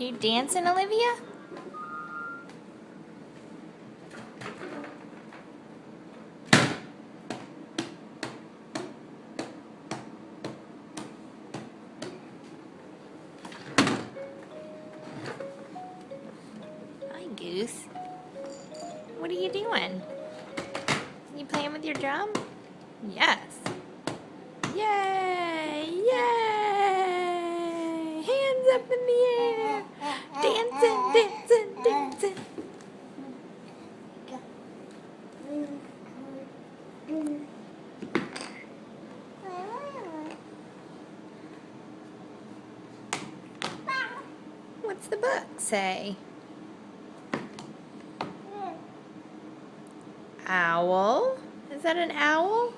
You dancing, Olivia? Hi, Goose. What are you doing? You playing with your drum? Yes. Yay! Yay! Hands up in the air! Dancing, dancing, dancing! What's the book say? Owl? Is that an owl?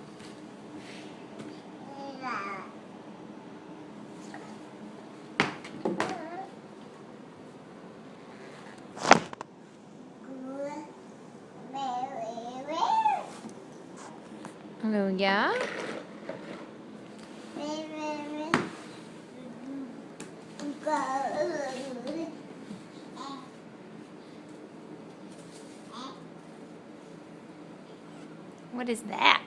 Oh, yeah? What is that?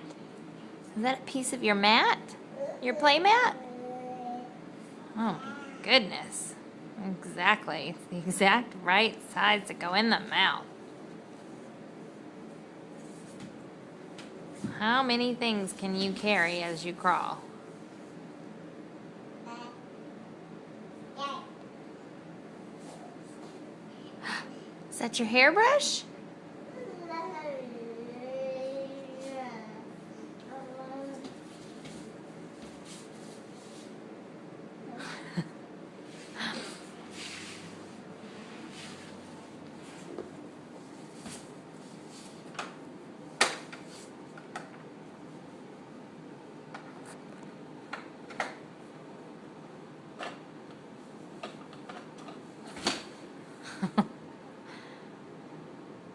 Is that a piece of your mat? Your play mat? Oh, my goodness. Exactly. It's the exact right size to go in the mouth. How many things can you carry as you crawl? Is that your hairbrush?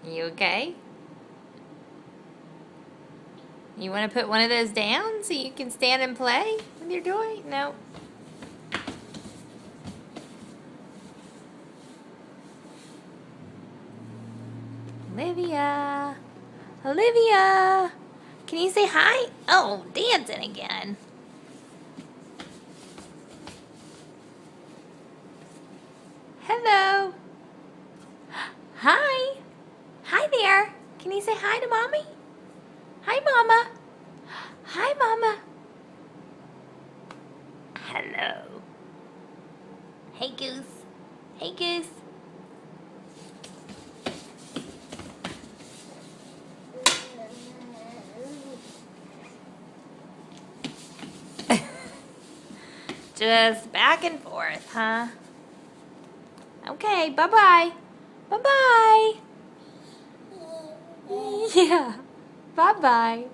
You okay? You want to put one of those down so you can stand and play with your toy? No. Olivia. Olivia. Can you say hi? Oh, dancing again. Hello. Hi. Hi there. Can you say hi to Mommy? Hi, Mama. Hi, Mama. Hello. Hey, Goose. Hey, Goose. Just back and forth, huh? Okay, bye-bye. Bye-bye. Yeah, bye-bye.